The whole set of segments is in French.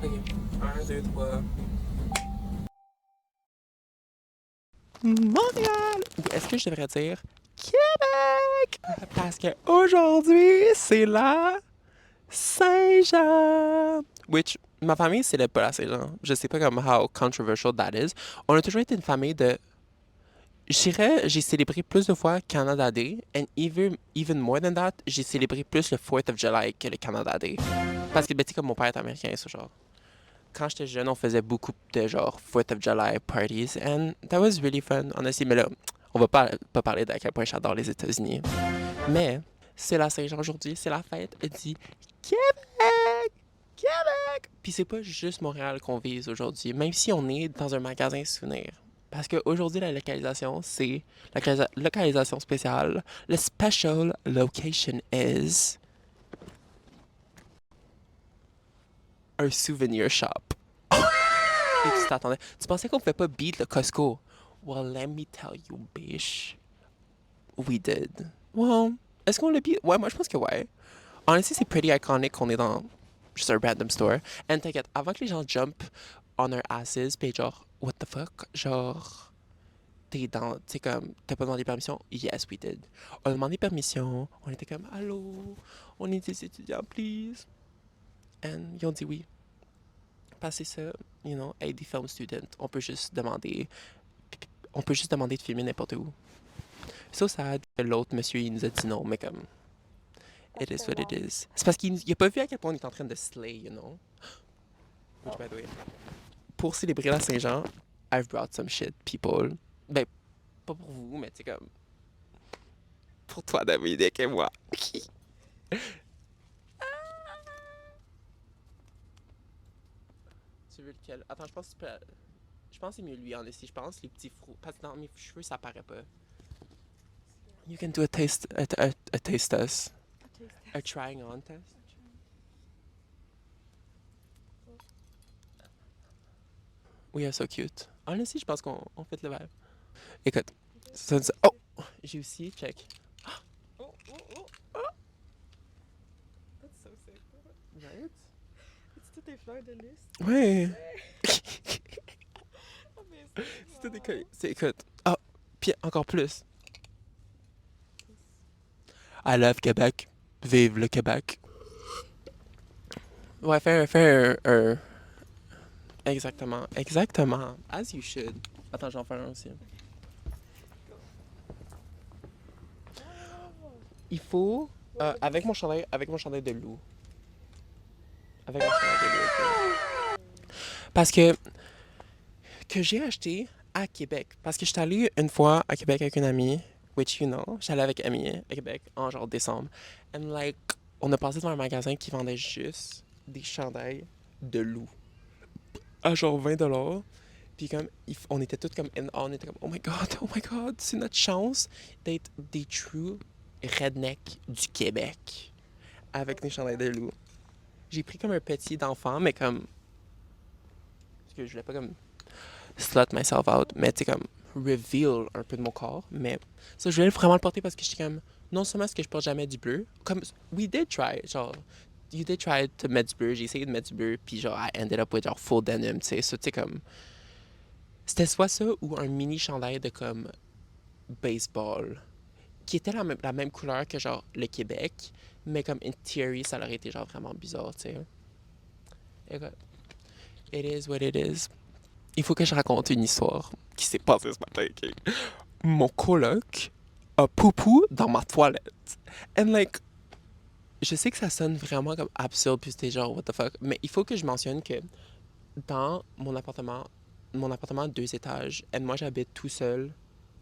Ok. Un, deux, trois. Montréal! Ou est-ce que je devrais dire Québec? Parce que aujourd'hui, c'est la Saint-Jean! Which, ma famille célèbre pas la Saint-Jean. Je sais pas comme how controversial that is. On a toujours été une famille de. Je dirais, j'ai célébré plus de fois Canada Day, and even more than that, j'ai célébré plus le 4th of July que le Canada Day. Parce que, ben, tu sais, comme mon père est américain, c'est genre. Quand j'étais jeune, on faisait beaucoup de genre 4th of July parties, and that was really fun, honestly. Mais là, on va pas parler d'à quel point j'adore les États-Unis. Mais c'est la Saint-Jean aujourd'hui, c'est la fête du Québec! Québec! Puis c'est pas juste Montréal qu'on vise aujourd'hui, même si on est dans un magasin souvenir. Parce qu'aujourd'hui, la localisation, c'est la localisation spéciale. Le special location is un souvenir shop. Et tu t'attendais. Tu pensais qu'on pouvait pas beat le Costco? Well, let me tell you, bitch. We did. Well, est-ce qu'on le beat? Ouais, moi je pense que ouais. Honestly, c'est pretty iconic qu'on est dans juste un random store. And t'inquiète, avant que les gens jump on their asses, pis genre, what the fuck? Genre, t'es dans, tu sais, comme, t'as pas demandé permission? Yes, we did. On a demandé permission, on était comme, allô, on est des étudiants, please. And ils ont dit oui. Parce que c'est ça, you know, hey, des film students, on peut juste demander de filmer n'importe où. So sad que l'autre monsieur, il nous a dit non, mais comme, it is what it is. C'est parce qu'il a pas vu à quel point on est en train de slay, you know? Which, by the way, pour célébrer la Saint-Jean, I've brought some shit, people. Ben, pas pour vous, mais tu sais, comme, pour toi, Dominique, et moi. Tu veux lequel? Attends, je pense que tu peux. Je pense que c'est mieux lui, en ici. Je pense les petits frous. Parce que dans mes cheveux, ça paraît pas. You can do a taste, a taste test. A trying on test. We are so cute. Honestly, je pense qu'on fait le vibe. Écoute, ça. Oh! J'ai aussi, check. Oh, oh, oh, oh! That's so sick. Right? C'est toutes tes fleurs de lys. Ouais! Oh, mais c'est C'est tout des wow. C'est, écoute. Ah! Puis encore plus. I love Québec. Vive le Québec. Ouais, fais un. Exactement. Exactement. As you should. Attends, j'en fais un aussi. Il faut. Avec mon chandail de loup. Avec mon chandail de loup. Ok. Parce que j'ai acheté à Québec. Parce que j'étais allée une fois à Québec avec une amie, which you know, j'allais avec amie à Québec en genre décembre. And like, on a passé devant un magasin qui vendait juste des chandails de loup. À genre 20$. Puis comme, on était tous comme, on était comme, oh my god, c'est notre chance d'être des true rednecks du Québec avec des chandails de loup. J'ai pris comme un petit d'enfant, mais comme, parce que je voulais pas comme slut myself out, mais tu sais, comme reveal un peu de mon corps. Mais ça, je voulais vraiment le porter parce que j'étais comme, non seulement est-ce que je porte jamais du bleu, comme, we did try, genre, you did try to mettre du bleu, j'ai essayé de mettre du bleu, puis genre, I ended up with genre full denim, tu sais, ça, tu sais, comme, c'était soit ça ou un mini chandail de comme baseball, qui était la même couleur que genre le Québec, mais comme in theory, ça aurait été genre vraiment bizarre, tu sais. Écoute, it is what it is. Il faut que je raconte une histoire qui s'est passée ce matin, ok? Mon coloc a poupou dans ma toilette. And like, je sais que ça sonne vraiment comme absurde, puis c'était genre, what the fuck. Mais il faut que je mentionne que dans mon appartement a 2 étages, et moi j'habite tout seul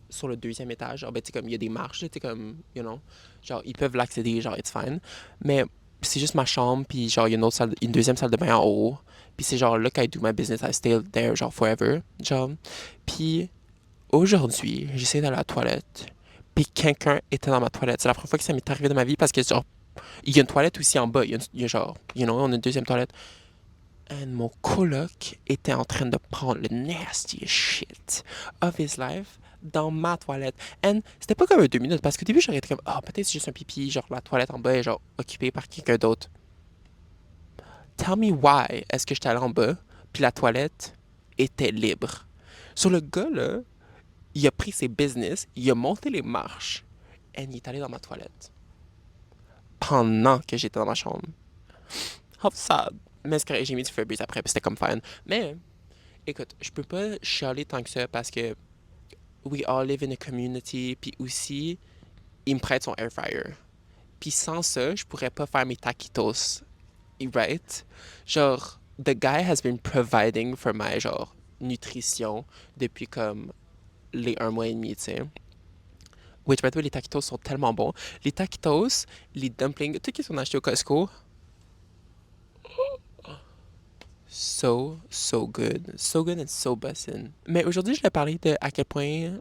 sur le deuxième étage. Genre, ben, tu sais, comme, il y a des marches, tu sais, comme, you know, genre, ils peuvent l'accéder, genre, it's fine. Mais c'est juste ma chambre, puis genre, il y a une deuxième salle de bain en haut. Puis c'est genre là, quand I do my business, I stay there, genre, forever, genre. Puis aujourd'hui, j'essaie d'aller à la toilette, puis quelqu'un était dans ma toilette. C'est la première fois que ça m'est arrivé dans ma vie parce que, genre, il y a une toilette aussi en bas. Il y a genre, you know, on a une deuxième toilette. Et mon coloc était en train de prendre le nasty shit of his life dans ma toilette. Et c'était pas comme 2 minutes, parce qu'au début, j'aurais été comme, ah, peut-être c'est juste un pipi, genre la toilette en bas est genre occupée par quelqu'un d'autre. Tell tell me why est-ce que j'étais allé en bas, puis la toilette était libre. Sur le gars, là, il a pris ses business, il a monté les marches, et il est allé dans ma toilette. Pendant que j'étais dans ma chambre. How sad. Mais c'est correct, j'ai mis du Febreze après, puis c'était comme fine. Mais, écoute, je peux pas chialer tant que ça parce que we all live in a community, puis aussi, il me prête son air fryer. Puis sans ça, je pourrais pas faire mes taquitos. Right? Genre, the guy has been providing for my, genre, nutrition depuis comme les 1 mois et demi, tu sais. Which, by the way, les taquitos sont tellement bons. Les taquitos, les dumplings, tout ce qu'on a acheté au Costco, so good. So good and so bussin'. Mais aujourd'hui, je vais parler de à quel point.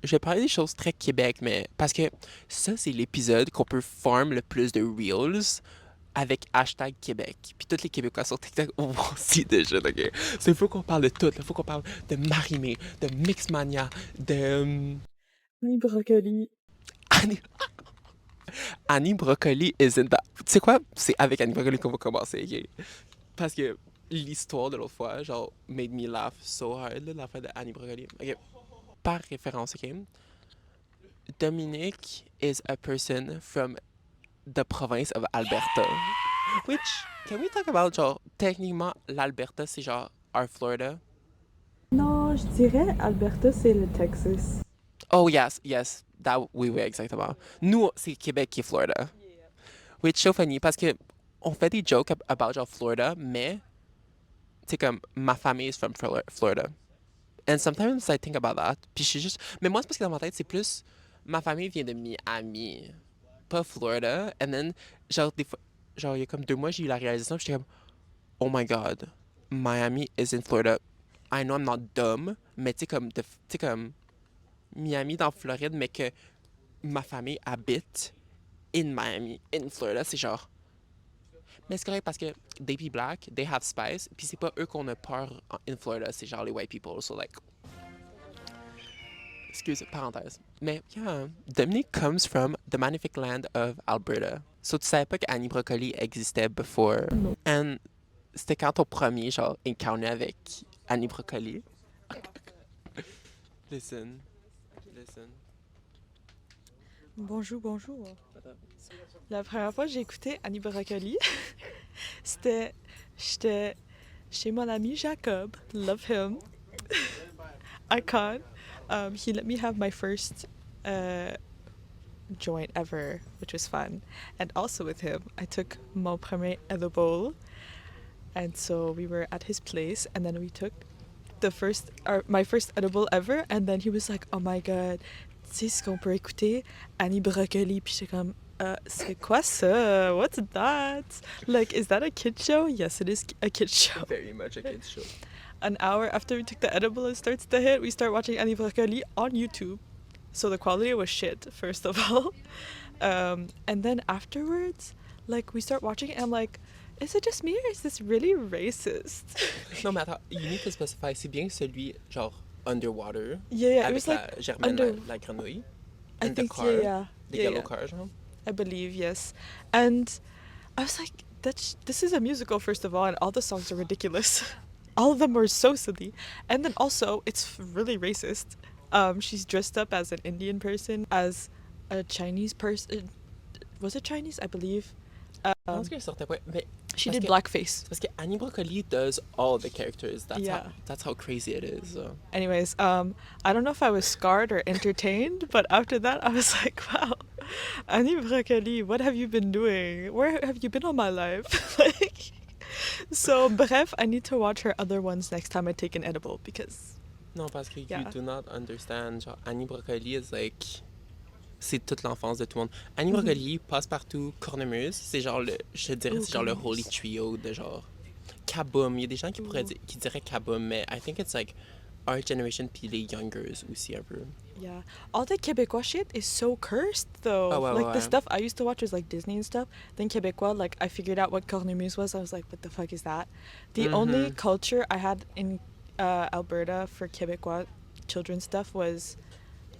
Je vais parler des choses très Québec, mais parce que ça, c'est l'épisode qu'on peut farm le plus de Reels avec hashtag Québec. Puis tous les Québécois sur TikTok vont aussi déjà, ok? C'est il faut qu'on parle de tout. Il faut qu'on parle de Marimé, de Mixmania, de Oui, brocoli. Annie, Annie Brocoli is in the... Tu sais quoi? C'est avec Annie Brocoli qu'on va commencer, ok? Parce que l'histoire de l'autre fois, genre, made me laugh so hard, là, l'affaire de Annie Brocoli. Ok, par référence, ok? Dominique is a person from the province of Alberta. Which, can we talk about, genre, techniquement, l'Alberta, c'est genre our Florida? Non, je dirais Alberta, c'est le Texas. Oh, yes, that, oui, exactement. Nous, c'est Québec qui est Florida. Which, so funny, parce que on fait des jokes about, genre, Florida, mais, tu sais, comme, ma famille is from Florida. And sometimes I think about that, puis je suis juste... Mais moi, c'est parce que dans ma tête, c'est plus... Ma famille vient de Miami, pas Florida. And then, genre, des fois... Genre, il y a comme 2 mois, j'ai eu la réalisation, puis j'étais comme... Oh my God, Miami is in Florida. I know I'm not dumb, mais tu sais comme, Miami dans Floride, mais que ma famille habite in Miami, in Florida, c'est genre. Mais c'est correct parce que they be black, they have spice, puis c'est pas eux qu'on a peur in Florida, c'est genre les white people, so like. Excuse, parenthèse. Mais yeah, Dominique comes from the magnific land of Alberta. So tu savais pas que Annie Brocoli existait before. Non. And c'était quand ton premier, genre, encounter avec Annie Brocoli? Listen. Bonjour, bonjour. La première fois que j'ai écouté Annie Brocoli, j'étais chez mon ami Jacob. Love him. Icon. He let me have my first joint ever, which was fun. And also with him, I took mon premier edible. And so we were at his place, and then we took my first edible ever. And then he was like, "Oh my God, tu sais ce qu'on peut écouter? Annie Brocoli." Puis j'étais comme, c'est quoi ça? What's that? Like, is that a kid show? Yes, it is a kid show. Very much a kid's show. An hour after we took the edible and starts to hit, we start watching Annie Brocoli on YouTube. So the quality was shit, first of all. And then afterwards, like, we start watching it and I'm like, is it just me or is this really racist? Non, mais attends, you need to specify, c'est bien celui, genre, underwater, Yeah, it avec was la like Germaine, la grenouille, I and the think car, yeah, the yeah, yellow yeah. car, genre. I believe, yes. And I was like, this is a musical, first of all, and all the songs are ridiculous. All of them were so silly. And then also, it's really racist. She's dressed up as an Indian person, as a Chinese person. Was it Chinese? I believe. Je pense qu'elle sortait pas, mais She parce did que- blackface. parce que Annie Brocoli does all the characters. Yeah. That's how crazy it is. Anyways, I don't know if I was scarred or entertained, but after that, I was like, wow, Annie Brocoli, what have you been doing? Where have you been all my life? Like, so, bref, I need to watch her other ones next time I take an edible because, Non, parce que Yeah. you do not understand. Genre, Annie Brocoli is like... C'est toute l'enfance de tout le monde. Annie Brocoli, Passe-Partout, Cornemuse, c'est genre le... Je dirais, c'est genre le holy Cornemuse. trio de genre... Kaboom. Il y a des gens qui pourraient qui diraient Kaboom, mais I think it's like our generation puis les youngers aussi un peu. yeah. All the Québécois shit is so cursed, though. Oh, ouais, like, ouais, the ouais. stuff I used to watch was, like, Disney and stuff. Then Québécois, like, I figured out what cornemuse was. I was like, what the fuck is that? The only culture I had in Alberta for Québécois children's stuff was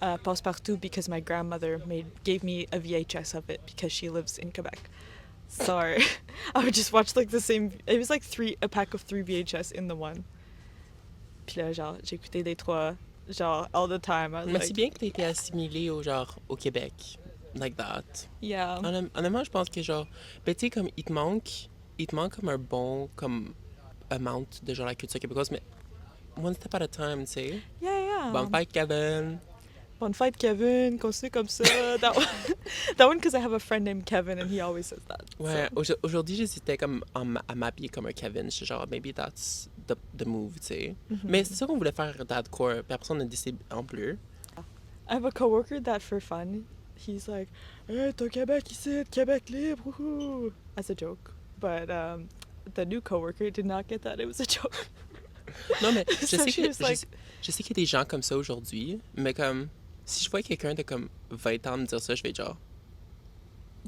Passe-Partout because my grandmother gave me a VHS of it because she lives in Quebec. Sorry. I would just watch like the same. It was like a pack of 3 VHS in the one. Puis là, genre, j'écoutais les trois, genre, all the time. I was Mais c'est like, bien que t'aies été assimilé au genre au Québec. Like that. yeah. Honnêtement, je pense que genre. Ben tu sais, comme il te manque comme un bon comme amount de genre la culture québécoise, mais one step at a time, tu sais. Yeah, Bonne yeah. fête, Kevin! Bonne fête, Kevin. Continue comme ça. That one, that one, because I have a friend named Kevin and he always says that. Ouais, So. aujourd'hui, j'hésitais comme à m'habiller comme un Kevin. Je suis genre, maybe that's the move, tu sais. Mhm. Mais c'est ça qu'on voulait faire dadcore, puis après ça, on a décidé en plus. I have a coworker that for fun, he's like, hey, t'es au Québec ici, Québec libre, woohoo, as a joke. But the new coworker did not get that. It was a joke. Non, mais je So sais she que was like, je sais qu'il y a des gens comme ça aujourd'hui, mais comme si je vois quelqu'un de comme 20 ans me dire ça, je vais être genre,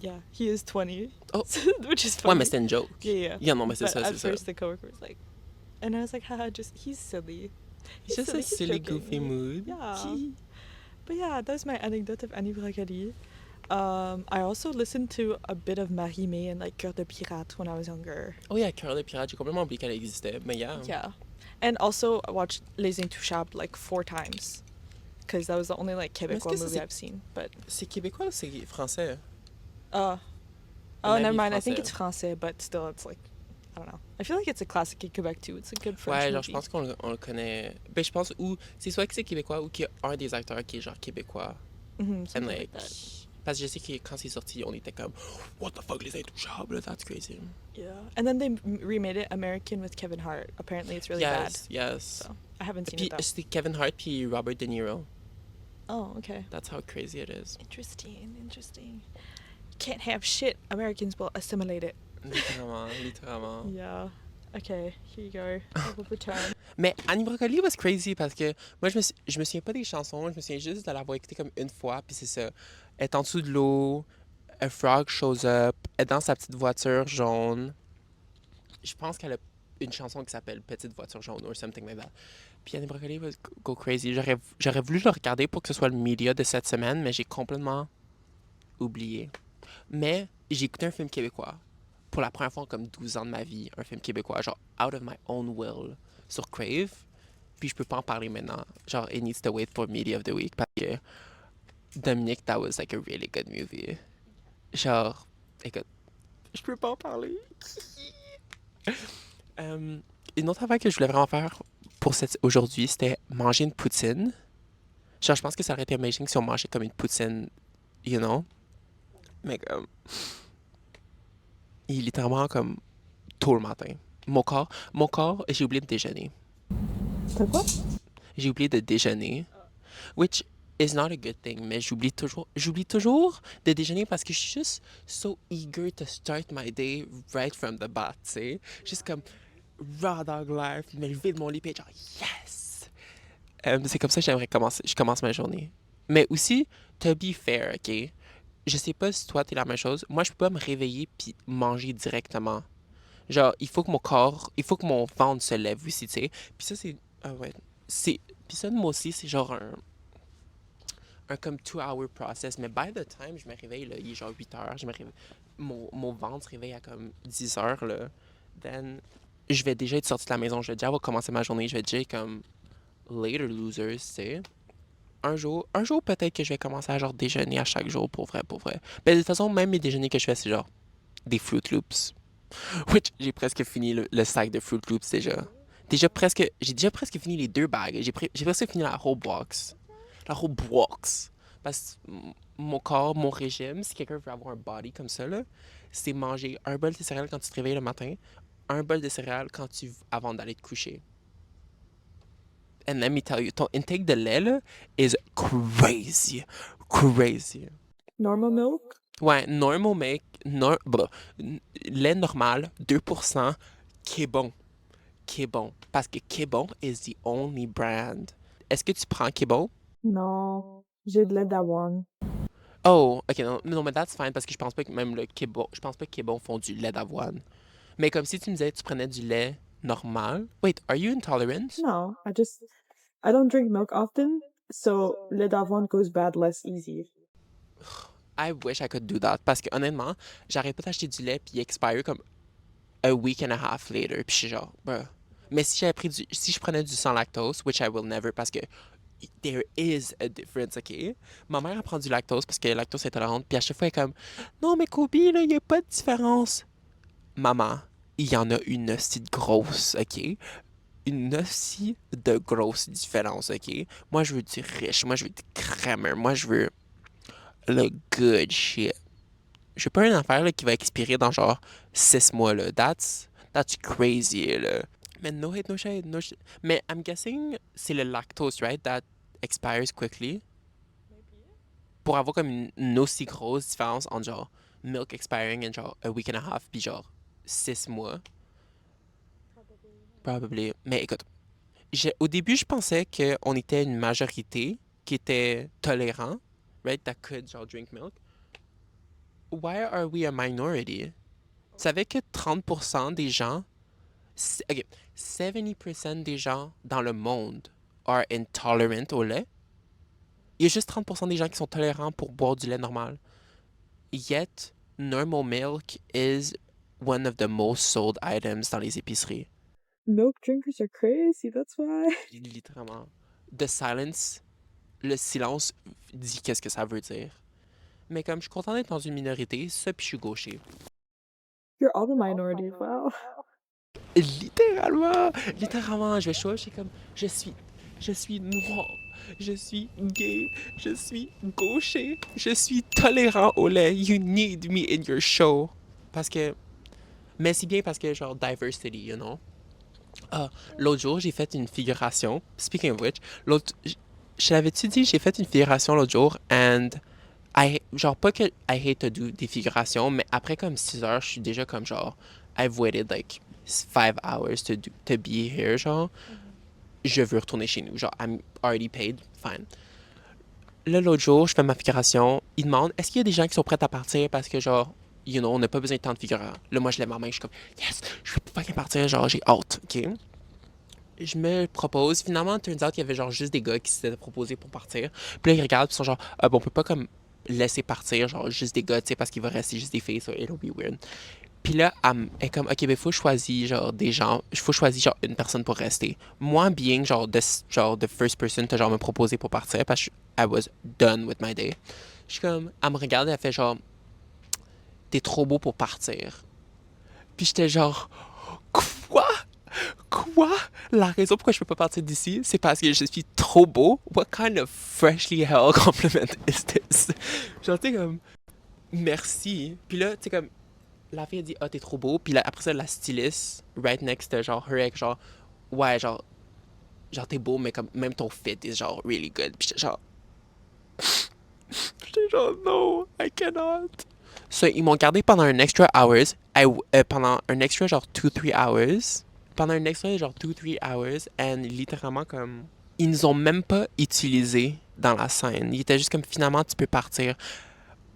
yeah, he is 20, oh, which is ouais, funny. mais c'était une joke. Yeah. Yeah, non, mais c'est But ça, at c'est ça. first the coworker was like, and I was like, haha, he's silly. It's just a he's silly, joking. goofy mood. Yeah. But yeah, that was my anecdote of Annie Bracali. I also listened to a bit of Marie-Mé and like Cœur de Pirate when I was younger. Oh yeah, Cœur de Pirate, j'ai complètement oublié qu'elle existait, mais yeah. Yeah. And also I watched Les Intouchables like 4 times. Because that was the only like Mais est-ce Québécois que ça, movie c'est- I've seen. But C'est québécois ou c'est français? uh Un oh, avis never mind. I think français. it's français, but still it's like I don't know. I feel like it's a classic in Quebec too. It's a good French Ouais, genre, movie. je pense on le connaît. Ben, je pense ou c'est soit que c'est québécois ou qu'il y a un des acteurs qui est genre québécois. Mm-hmm, And something like like. that. Parce que je sais que quand c'est sorti, on était comme, what the fuck, les intouchables, that's crazy. Yeah. And then they remade it American with Kevin Hart. Apparently it's really bad. Yes. So I haven't seen Puis it though. c'était Kevin Hart puis Robert De Niro. Oh, okay. That's how crazy it is. Interesting. Can't have shit. Americans will assimilate it. Littéralement, littéralement. Yeah. Okay, here you go. I will return. Mais Annie Brocoli was crazy parce que moi, je me souviens pas des chansons, je me souviens juste de l'avoir écouté comme une fois, puis c'est ça. Elle est en dessous de l'eau, a frog shows up, elle est dans sa petite voiture jaune. Je pense qu'elle a une chanson qui s'appelle Petite voiture jaune or something like that. Puis Annie Brocoli was go crazy. J'aurais voulu le regarder pour que ce soit le media de cette semaine, mais j'ai complètement oublié. Mais j'ai écouté un film québécois pour la première fois en comme 12 ans de ma vie, un film québécois, genre out of my own will, sur Crave. Puis je peux pas en parler maintenant. Genre, it needs to wait for Media of the Week parce que Dominique, that was like a really good movie. Genre, écoute, je peux pas en parler. Une autre affaire que je voulais vraiment faire pour aujourd'hui, c'était manger une poutine. Genre, je pense que ça aurait été amazing si on mangeait comme une poutine, you know? Mais comme, il est littéralement comme tôt le matin. Mon corps, j'ai oublié de déjeuner. T'as quoi? J'ai oublié de déjeuner, which is not a good thing, mais j'oublie toujours de déjeuner parce que je suis juste so eager to start my day right from the bat, tu sais. Juste comme raw dog life, me lever de mon lit et être genre yes! C'est comme ça que je commence ma journée. Mais aussi, to be fair, ok? Je sais pas si toi t'es la même chose. Moi, je peux pas me réveiller puis manger directement. Genre, il faut que mon ventre se lève aussi, tu sais. Puis ça, c'est. Ah ouais. Puis ça, moi aussi, c'est genre un comme 2 hour process. Mais by the time je me réveille, là, il est genre 8 heures. Mon ventre se réveille à comme 10 heures, là. Then, je vais déjà être sorti de la maison. Je vais déjà avoir commencé ma journée. Je vais déjà être comme later losers, tu sais. Un jour peut-être que je vais commencer à genre déjeuner à chaque jour pour vrai, pour vrai. Mais de toute façon, même mes déjeuners que je fais, c'est genre des Fruit Loops. Which, j'ai presque fini le sac de Fruit Loops déjà. J'ai déjà presque fini les 2 bagues. J'ai presque fini la whole box. La whole box. Parce que mon corps, mon régime, si quelqu'un veut avoir un body comme ça, là, c'est manger un bol de céréales quand tu te réveilles le matin, un bol de céréales avant d'aller te coucher. And let me tell you, ton intake de lait, là, is crazy. Crazy. Normal milk? Ouais, normal make, lait normal, 2%, Kébon. Kébon. Parce que Kébon is the only brand. Est-ce que tu prends Kébon? Non. J'ai de lait d'avoine. Oh, ok, non, mais that's fine parce que je pense pas que même le Kébon, je pense pas que Kébon font du lait d'avoine. Mais comme si tu me disais que tu prenais du lait normal. Wait, are you intolerant? No, I don't drink milk often, so lait d'avoine goes bad less easy. I wish I could do that. Parce que honnêtement, j'arrête pas d'acheter du lait puis il expire comme a week and a half later. Puis je suis genre, bruh. Mais si je prenais du sans lactose, which I will never parce que there is a difference, ok? Ma mère elle prend du lactose parce que lactose est intolérante. Puis à chaque fois, elle est comme, non, mais Kobe, là, il y a pas de différence. Maman, il y en a une hostie de grosse, ok? Une hostie de grosse différence, ok? Moi, je veux du riche. Moi, je veux du crème. Moi, je veux le good shit. Je veux pas une affaire là, qui va expirer dans genre 6 mois, là. That's crazy, là. Mais no hate, no shade, no shade. Mais I'm guessing c'est le lactose, right? That expires quickly. Pour avoir comme une aussi grosse différence entre genre milk expiring and genre a week and a half puis genre 6 mois. Probably. Mais écoute, au début, je pensais qu'on était une majorité qui était tolérant, right? That could genre drink milk. Why are we a minority? Tu savais que 30% des gens, ok, 70% des gens dans le monde are intolerant au lait. Il y a juste 30% des gens qui sont tolérants pour boire du lait normal. Yet, normal milk is one of the most sold items dans les épiceries. Milk drinkers are crazy, that's why. Littéralement. The silence, le silence dit qu'est-ce que ça veut dire. Mais comme je suis content d'être dans une minorité, ça puis je suis gaucher. You're all the minority, wow. Littéralement, je vais chaud, je suis comme, je suis noir, je suis gay, je suis gaucher, je suis tolérant au lait. You need me in your show. Parce que, mais c'est bien parce que genre diversity, you know. Ah, l'autre jour, j'ai fait une figuration. Speaking of which, je l'avais-tu dit, j'ai fait une figuration l'autre jour, and genre pas que I hate to do des figurations, mais après comme 6 heures, je suis déjà comme genre, I've waited like 5 hours to be here, genre. Je veux retourner chez nous, genre, I'm already paid, fine. Là, l'autre jour, je fais ma figuration, il demande, est-ce qu'il y a des gens qui sont prêts à partir parce que genre, you know, on n'a pas besoin de temps de figurant. Là, moi, je lève ma main, je suis comme, yes, je veux pas partir, genre, j'ai hâte, ok? Je me propose. Finalement, turns out qu'il y avait genre juste des gars qui s'étaient proposés pour partir. Puis là, ils regardent, puis ils sont genre, ah, bon, on peut pas comme laisser partir, genre juste des gars, tu sais, parce qu'il va rester juste des filles, so it'll be weird. Puis là, elle est comme, ok, ben faut choisir genre des gens, faut choisir genre une personne pour rester. Moi, being genre the first person, t'as genre me proposer pour partir parce que I was done with my day. Je suis comme, elle me regarde, elle fait genre, t'es trop beau pour partir. Puis j'étais genre, quoi? Quoi? La raison pourquoi je peux pas partir d'ici, c'est parce que je suis trop beau? What kind of freshly hell compliment is this? Genre, tu sais, comme, merci. Puis là, tu sais, comme, la fille a dit, ah, t'es trop beau. Puis là, après ça, la styliste, right next to genre, her, genre, ouais, genre, t'es beau, mais comme, même ton fit is genre really good. Puis j'étais genre, no, I cannot. So, ils m'ont gardé pendant un extra hours, pendant un extra genre 2-3 hours. Pendant un extra genre 2-3 hours, and littéralement comme, ils nous ont même pas utilisés dans la scène. Ils étaient juste comme, finalement, tu peux partir.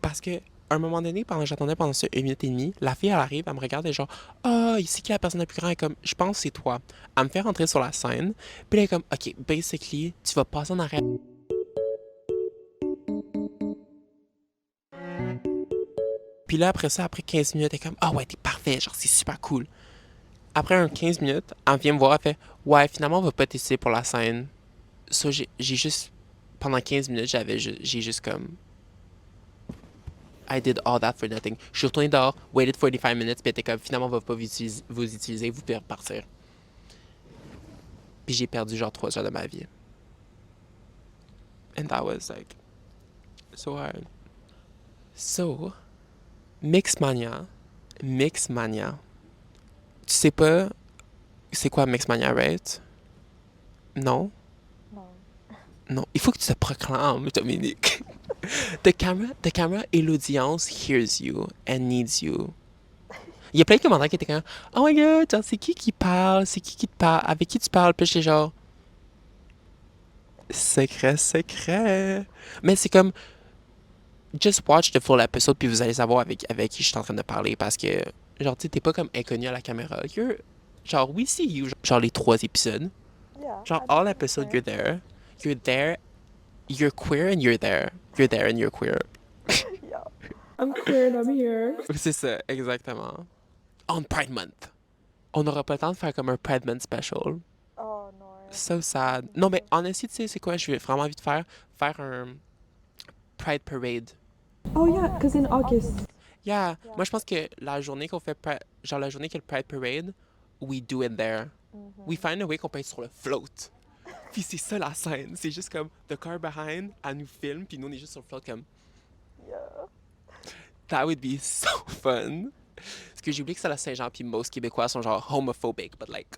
Parce que, à un moment donné, pendant j'attendais pendant ce 1 minute et demie, la fille, elle arrive, elle me regarde et genre, ah, ici qui est la personne la plus grande, elle est comme, je pense que c'est toi. Elle me fait rentrer sur la scène, puis elle est comme, ok, basically, tu vas passer en arrière. Puis là, après ça, après 15 minutes, elle est comme, ah ouais, t'es parfait, genre, c'est super cool. Après un 15 minutes, elle vient me voir, elle fait, ouais, finalement, on va pas tester pour la scène. Ça, j'ai juste, pendant 15 minutes, j'ai juste comme, I did all that for nothing. Je suis retourné dehors, waited 45 minutes, puis elle était comme, finalement, on va pas vous utiliser, vous pouvez repartir. Puis j'ai perdu genre 3 heures de ma vie. And that was like, so hard. So, Mixmania. Mixmania. Tu sais pas c'est quoi Mixmania, right? Non? No. Non. Il faut que tu te proclames, Dominique. The camera et l'audience hears you and needs you. Il y a plein de commentaires qui étaient comme, oh my god, genre, c'est qui parle? C'est qui te parle? Avec qui tu parles? Puis j'étais genre, secret, secret. Mais c'est comme, just watch the full episode, puis vous allez savoir avec qui je suis en train de parler. Parce que, genre, tu sais, t'es pas comme inconnu à la caméra. Genre, we see you. Genre, les 3 épisodes. Yeah. Genre, all episode, you're there. You're there. You're queer and you're there. You're there and you're queer. Yeah. I'm queer and I'm here. C'est ça, exactement. On Pride Month. On n'aura pas le temps de faire comme un Pride Month special. Oh no. So sad. Non, mais honestly, tu sais, c'est quoi? J'ai vraiment envie de faire un Pride Parade. Oh yeah, because in August. Yeah. Yeah. Moi, je pense que la journée qu'on fait, genre la journée qu'il y a le Pride Parade, we do it there. We find a way qu'on peut être sur le float. Puis c'est ça la scène. C'est juste comme the car behind, elle nous filme, puis nous on est juste sur le float comme Yeah. that would be so fun. Parce que j'ai oublié que c'est la Saint-Jean, puis most Québécois sont genre homophobic, but like.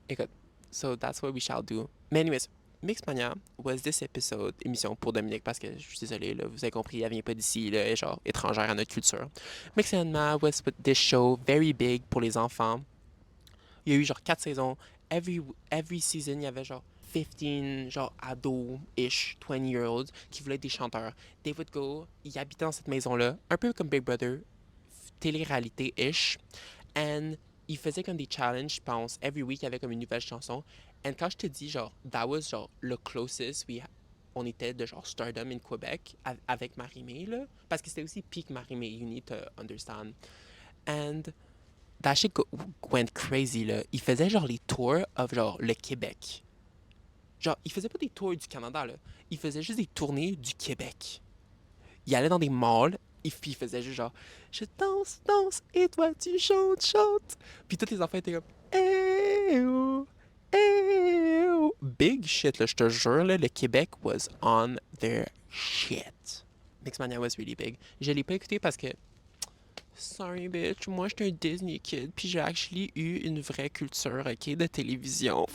Écoute, so that's what we shall do. Mais anyways, Mixmania was this episode, émission pour Dominique, parce que je suis désolé, là, vous avez compris, elle vient pas d'ici, là, elle est genre étrangère à notre culture. Mixmania was this show very big pour les enfants. Il y a eu genre 4 saisons. Every season, il y avait genre 15 genre ados-ish, 20-year-olds qui voulaient être des chanteurs. They would go, ils habitaient dans cette maison-là, un peu comme Big Brother, télé-réalité-ish. And ils faisaient comme des challenges, je pense. Every week, il y avait comme une nouvelle chanson. And quand je te dis, genre, that was genre le closest on était de genre stardom in Quebec avec Marie-Mé, là. Parce que c'était aussi peak Marie-Mé, you need to understand. And that shit went crazy, là. Il faisait genre les tours of genre le Québec. Genre, il faisait pas des tours du Canada, là. Il faisait juste des tournées du Québec. Il allait dans des malls, et puis il faisait juste genre je danse, danse, et toi tu chantes, chantes. Puis tous les enfants étaient comme eh oh, eh oh. Big shit, là, je te jure, là, le Québec was on their shit. Mixmania was really big. Je l'ai pas écouté parce que sorry, bitch. Moi, j'étais un Disney kid, puis j'ai actually eu une vraie culture, ok, de télévision.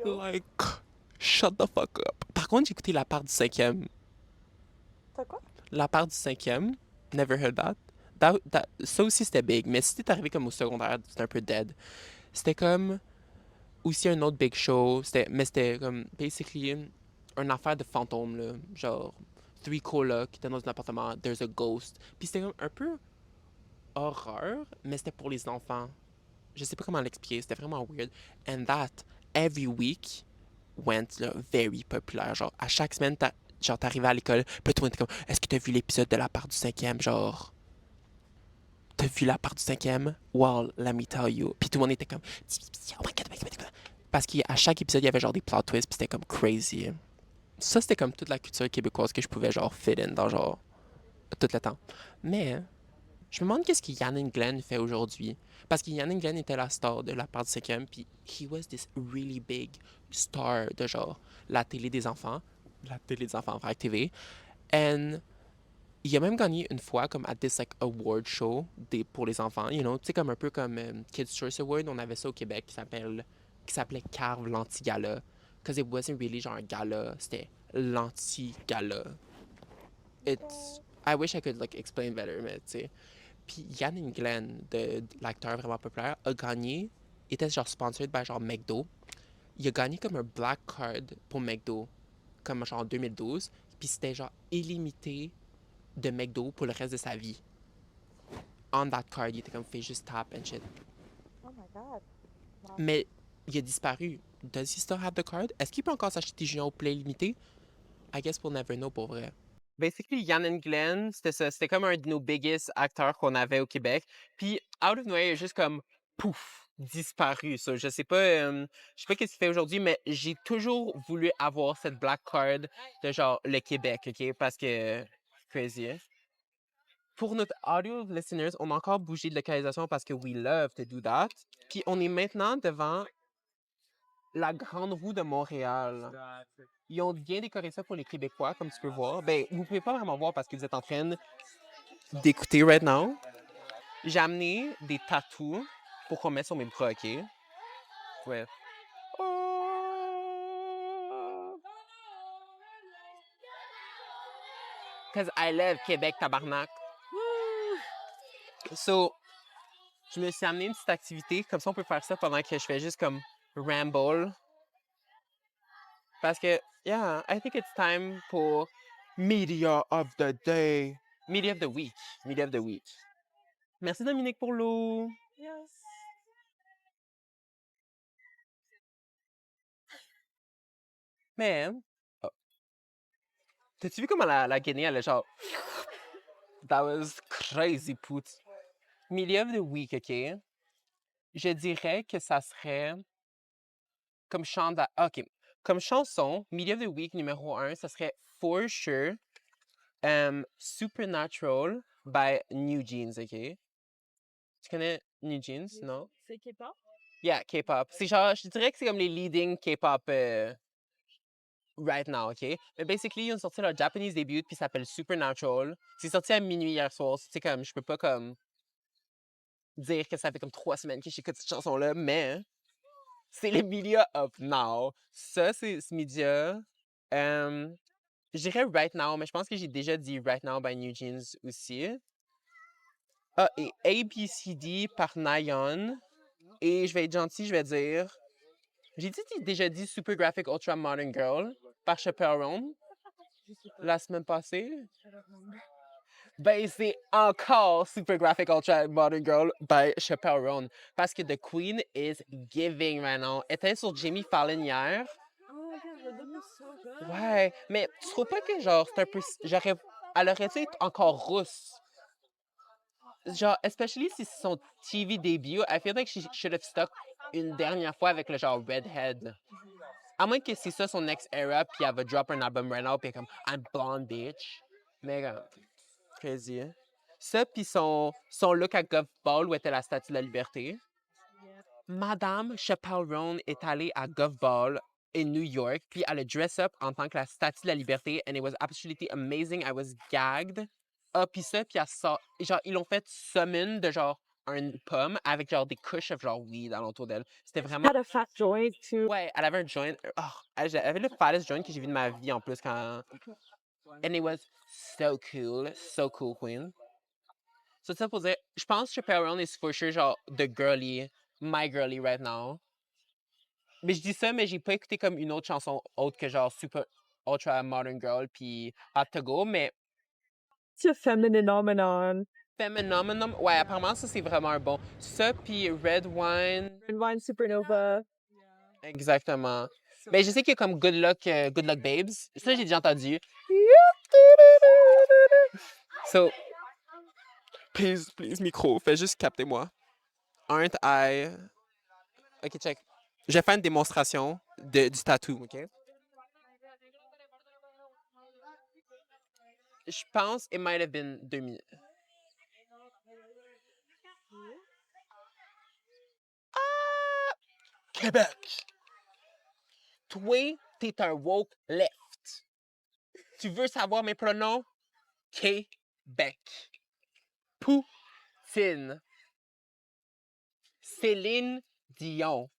Like, shut the fuck up. Par contre, j'ai écouté la part du cinquième. T'as quoi? La part du cinquième. Never heard that. Ça aussi, c'était big. Mais si t'es arrivé comme au secondaire, c'était un peu dead. C'était comme aussi un autre big show. Mais c'était comme, basically, une affaire de fantôme, là. Genre, three colocs qui étaient dans un appartement, there's a ghost. Puis c'était comme un peu horreur, mais c'était pour les enfants. Je sais pas comment l'expliquer, c'était vraiment weird. And that, every week, went là, very populaire. Genre, à chaque semaine, genre, t'arrivais à l'école, puis tout le monde était comme, est-ce que t'as vu l'épisode de la part du cinquième? Genre, t'as vu la part du cinquième? Well, let me tell you. Puis tout le monde était comme, oh my god, oh my god, oh my god. Parce qu'à chaque épisode, il y avait genre des plot twists, puis c'était comme crazy. Ça, c'était comme toute la culture québécoise que je pouvais genre fit in dans genre tout le temps. Mais je me demande qu'est-ce que Yann and Glenn fait aujourd'hui. Parce que Yann and Glenn était la star de la part du cinquième, puis he was this really big star de genre la télé des enfants. La télé des enfants, Vrac TV. And il a même gagné une fois comme à this like award show pour les enfants, you know, tu sais comme un peu comme Kids Choice Award, on avait ça au Québec qui s'appelait Carve l'anti-gala. Because it wasn't really genre un gala, c'était l'anti-gala. It's I wish I could like explain better, mais tu sais. Puis Yann and Glenn, de l'acteur vraiment populaire, a gagné, était genre sponsored by genre McDo. Il a gagné comme un black card pour McDo, comme genre en 2012. Puis c'était genre illimité de McDo pour le reste de sa vie. On that card, il était comme fait juste tap and shit. Oh my god. Wow. Mais il a disparu. Does he still have the card? Est-ce qu'il peut encore s'acheter des juniors au play limité? I guess we'll never know pour vrai. Basically, Yann and Glenn, c'était ça. C'était comme un de nos biggest acteurs qu'on avait au Québec. Puis, out of nowhere, il a juste comme, pouf, disparu. Ça. Je sais pas qu'est-ce qu'il fait aujourd'hui, mais j'ai toujours voulu avoir cette black card de genre le Québec, OK? Parce que, crazy, hein? Pour notre audio listeners, on a encore bougé de localisation parce que we love to do that. Puis, on est maintenant devant la Grande Roue de Montréal. Ils ont bien décoré ça pour les Québécois, comme tu peux voir. Ben, vous pouvez pas vraiment voir parce que vous êtes en train d'écouter right now. J'ai amené des tattoos pour qu'on mette sur mes bras, OK? Ouais. Because I love Québec, tabarnak. So, je me suis amené une petite activité. Comme ça, on peut faire ça pendant que je fais juste comme ramble. Parce que, yeah, I think it's time pour Media of the Day. Media of the Week. Media of the Week. Merci Dominique pour l'eau. Yes. Mais, oh, T'as-tu vu comment la Guinée, elle est genre... That was crazy, put. Media of the week, OK? Je dirais que ça serait comme OK. Comme chanson, Media of the week numéro 1, ça serait for sure Supernatural by New Jeans, OK? Tu connais New Jeans, non? C'est K-pop? Yeah, K-pop. C'est genre, je dirais que c'est comme les leading K-pop right now, OK? Mais basically, ils ont sorti leur Japanese debut, puis ça s'appelle Supernatural. C'est sorti à minuit hier soir. C'est comme, je peux pas comme dire que ça fait comme 3 semaines que j'écoute cette chanson-là, mais c'est les Media Up Now. Ça, c'est ce média. Je dirais Right Now, mais je pense que j'ai déjà dit Right Now by New Jeans aussi. Ah, et ABCD par Nayeon. Et je vais être gentil, je vais dire. Déjà dit Super Graphic Ultra Modern Girl par Chappelle Roan la semaine passée. Ben, c'est encore Super Graphic Ultra Modern Girl by Chappelle Roan. Parce que The Queen is giving right now. Elle était sur Jimmy Fallon hier. Oh my god, the look is so good. Ouais, mais tu trouves pas que genre, c'est un peu. Elle aurait dû être encore rousse. Genre, especially si c'est son TV debut, I feel like she should have stuck une dernière fois avec le genre redhead. À moins que c'est ça son next era, puis elle va drop un album right now, puis elle est comme I'm blonde bitch. Mais crazy. Hein? Ça, puis son look à Gov Ball où était la Statue de la Liberté. Madame Chappelle Roan est allée à Gov Ball in New York, puis elle a dress up en tant que la Statue de la Liberté, and it was absolutely amazing. I was gagged. Ah, puis ça, puis elle sort. Genre, ils l'ont fait summon de genre une pomme avec genre des couches of genre weed alentour d'elle. C'était vraiment. Had a fat joint too. Ouais, elle avait un joint. Oh, elle avait le fattest joint que j'ai vu de ma vie en plus quand. And it was so cool. So cool, Queen. So, ça pour dire, je pense que Chappelle Roan is for sure genre the girly, my girly right now. Mais je dis ça, mais j'ai pas écouté comme une autre chanson autre que genre Super Ultra Modern Girl puis Hot to Go, mais It's a phenomenon. Phenomenon, ouais, apparemment ça c'est vraiment un bon. Ça puis Red Wine, Red Wine Supernova. exactement. Mais je sais qu'il y a comme Good Luck Babes. Ça j'ai déjà entendu. So, please, micro, fais juste capter moi. Aren't I... Ok, check. Je vais faire une démonstration du tattoo, ok? Je pense it might have been 2 minutes. Ah! Québec! Toi, t'es un woke left. Tu veux savoir mes pronoms? Québec. Poutine. Céline Dion.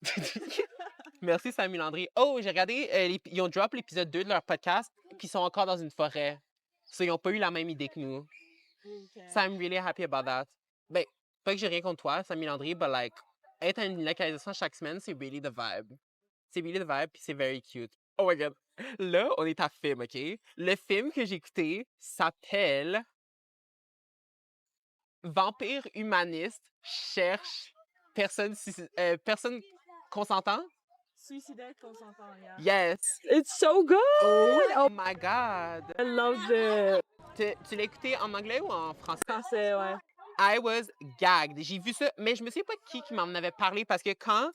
Merci, Samy Landry. Oh, j'ai regardé, ils ont drop l'épisode 2 de leur podcast, puis ils sont encore dans une forêt. So, ils n'ont pas eu la même idée que nous. So, I'm really happy about that. Ben, pas que j'ai rien contre toi, Samy Landry, but like, être à une localisation chaque semaine, c'est really the vibe. C'est really the vibe, puis c'est very cute. Oh my god. Là, on est à film, OK? Le film que j'ai écouté s'appelle Vampire humaniste cherche personne consentant? Suicidaire consentant, yeah. Yes. It's so good! Oh my god. I love the Tu l'as écouté en anglais ou en français? français, ouais. I was gagged. J'ai vu ça, mais je me sais pas qui m'en avait parlé parce que quand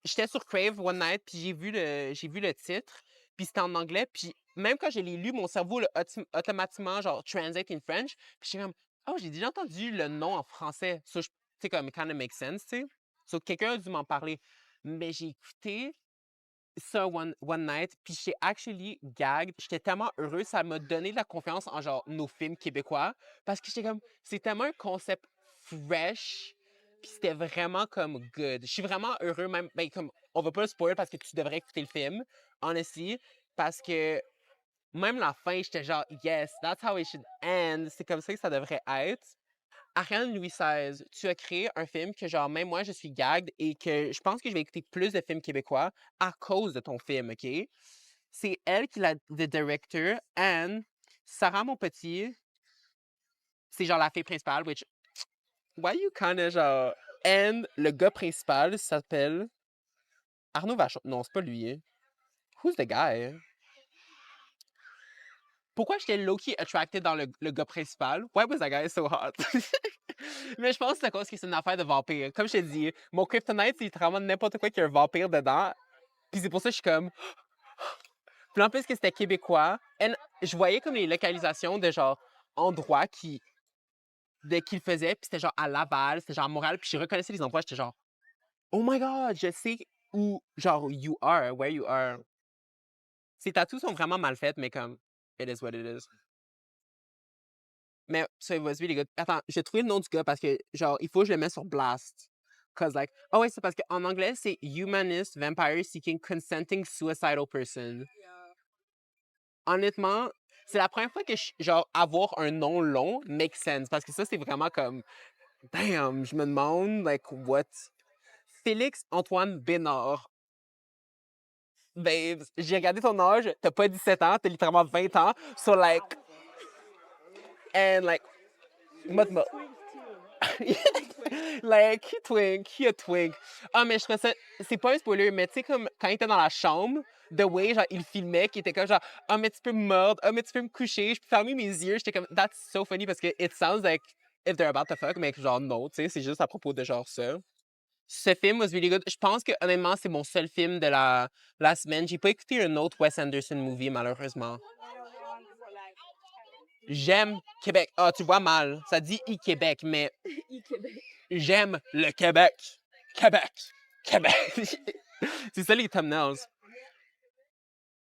j'étais sur Crave one night, puis j'ai vu le titre, puis c'était en anglais, puis même quand je l'ai lu, mon cerveau l'a automatiquement genre translate in French, puis j'étais comme oh, j'ai déjà entendu le nom en français. So, tu sais comme it kind of makes sense, tu sais. So quelqu'un a dû m'en parler, mais j'ai écouté ça one night, puis j'étais actually gagged. J'étais tellement heureux, ça m'a donné de la confiance en genre nos films québécois parce que j'étais comme c'est tellement un concept fresh, puis c'était vraiment comme good. Je suis vraiment heureux même ben comme on va pas le spoiler parce que tu devrais écouter le film, honestly, parce que même la fin, j'étais genre yes, that's how it should end. C'est comme ça que ça devrait être. Ariane Louis XVI, tu as créé un film que, genre, même moi, je suis gagged et que je pense que je vais écouter plus de films québécois à cause de ton film, OK? C'est elle qui l'a, the director, and Sarah Monpetit, c'est genre la fille principale, which, why you kinda, genre, and le gars principal s'appelle Arnaud Vachon. Non, c'est pas lui. Hein? Who's the guy? pourquoi j'étais low-key attracted dans le gars principal? Why was that guy so hot? Mais je pense que c'est à cause que c'est une affaire de vampire. Comme je t'ai dit, mon kryptonite, c'est littéralement n'importe quoi qui a un vampire dedans. Puis c'est pour ça que je suis comme... Puis en plus que c'était québécois, je voyais comme les localisations de genre endroits qu'il faisait, puis c'était genre à Laval, c'était genre à Montréal, puis je reconnaissais les endroits, j'étais genre, oh my god, je sais où, genre, you are, where you are. Ces tattoos sont vraiment mal faits, mais comme, it is what it is. Mais so it was really good. Attends, j'ai trouvé le nom du gars parce que, genre, il faut que je le mette sur Blast. Cause like, oh ouais, c'est parce qu'en anglais, c'est Humanist Vampire Seeking Consenting Suicidal Person. Honnêtement, c'est la première fois que, genre, avoir un nom long make sense. Parce que ça, c'est vraiment comme, damn, je me demande, like, what? Félix Antoine Bénard. Babes, j'ai regardé ton âge, t'as pas 17 ans, t'as littéralement 20 ans. So, like, and, like, mode. Like, he a twink. Ah, mais je trouvais ça, c'est pas un spoiler, mais tu sais, comme, quand il était dans la chambre, the way, genre, il filmait, qui était comme, genre, ah, mais tu peux me mordre, ah, mais tu peux me coucher, je peux fermer mes yeux. J'étais comme, that's so funny parce que it sounds like if they're about to fuck, mais genre, non, tu sais, c'est juste à propos de genre ça. Ce film was really good. Je pense que, honnêtement, c'est mon seul film de la semaine. J'ai pas écouté un autre Wes Anderson movie, malheureusement. J'aime Québec. Ah, tu vois mal. Ça dit Québec, mais j'aime le Québec. Québec. Québec. C'est ça les thumbnails.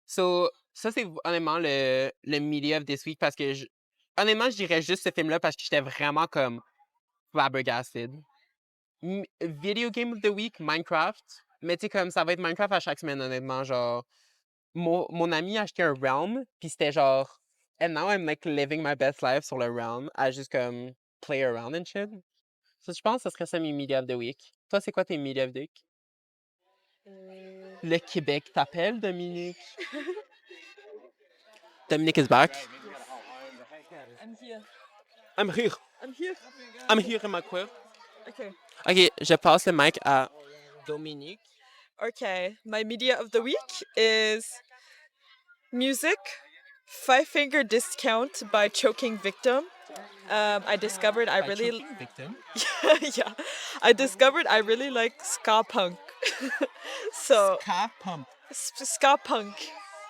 So, ça, c'est honnêtement le media of this week parce que, honnêtement, je dirais juste ce film-là parce que j'étais vraiment comme flabbergasted. Video game of the week, Minecraft. Mais tu sais, comme ça va être Minecraft à chaque semaine, honnêtement. Genre, mon ami a acheté un Realm, puis c'était genre, and now I'm like living my best life sur le Realm, à juste comme play around and shit. So, je pense que ce serait ça mes media of the week. Toi, c'est quoi tes media of the week? Le Québec t'appelle, Dominique? Dominique is back. I'm here. I'm here. I'm here. I'm here in my queer. Okay. OK, je passe le mic à Dominique. Okay. My media of the week is music, Five Finger Discount by Choking Victim. I discovered I really Victim. yeah, I discovered I really like ska punk. So Ska pump. ska punk.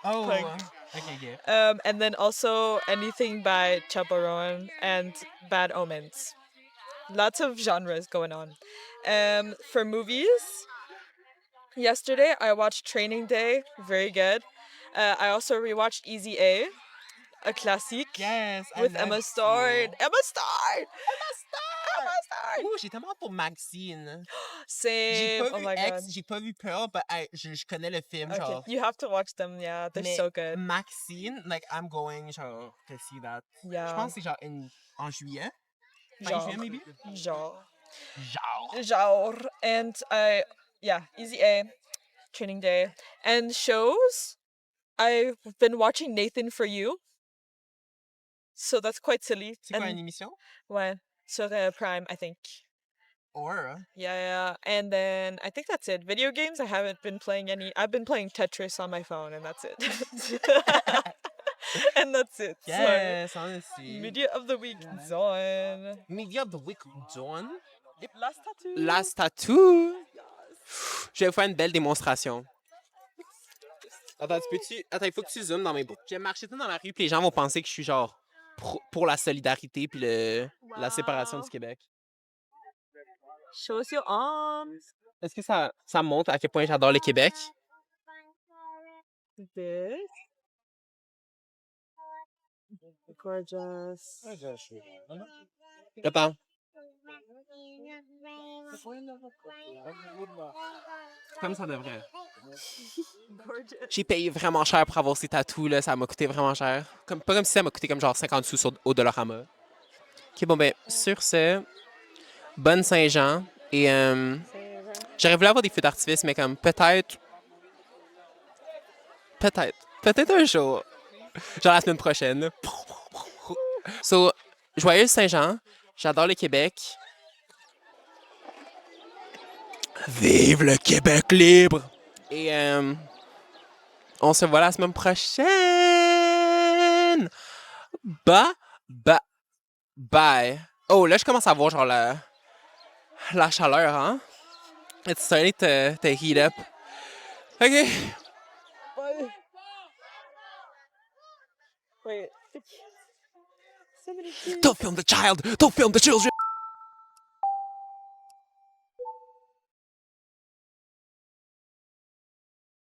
Oh. Punk. Okay, yeah. And then also anything by Chabaron and Bad Omens. Lots of genres going on. For movies, yesterday I watched Training Day, very good. I also rewatched Easy a classique Yes, I with love Emma you. Stone. Emma Stone! Emma Stone! Ouh, j'ai tellement hâte pour Maxine. Same. Oh my god. j'ai pas vu Pearl, but je connais le film, Okay, genre. you have to watch them. Yeah, they're Mais so good. Maxine, like, I'm going, genre, to see that. Je Yeah. pense que c'est genre en juillet. Fin Genre. juillet, maybe? Genre. Genre. Genre. And Easy Training Day. And shows, I've been watching Nathan For You. So that's quite silly. C'est quoi, And- une émission? Ouais, sur Prime, I think. Or? Yeah. And then I think that's it. Video games, I haven't been playing any. I've been playing Tetris on my phone, and that's it. And that's it. Yes, honestly. So, media of the week, Zon. Media of the week, John. Last tattoo. Last tattoo. Je vais vous faire une belle démonstration. Attends, il faut que tu zoomes dans mes bouts. Je vais marcher tout dans la rue, puis les gens vont penser que je suis genre pour la solidarité puis la séparation du Québec. Show us your arms. Est-ce que ça montre à quel point j'adore le Québec? This. Gorgeous. Attends. Comme ça devrait. Gorgeous. J'ai payé vraiment cher pour avoir ces tatous, là. Ça m'a coûté vraiment cher. Pas comme si ça m'a coûté comme genre 50 sous au Dollarama. OK, bon, ben, sur ce, bonne Saint-Jean. Et j'aurais voulu avoir des feux d'artifice, mais comme peut-être un jour. Genre la semaine prochaine. So, joyeuse Saint-Jean. J'adore le Québec. Vive le Québec libre! Et on se voit la semaine prochaine! Bye. Oh, là, je commence à voir genre la chaleur, hein? It's starting to heat up. OK. Bye. Wait. So many kids. Don't film the child! Don't film the children!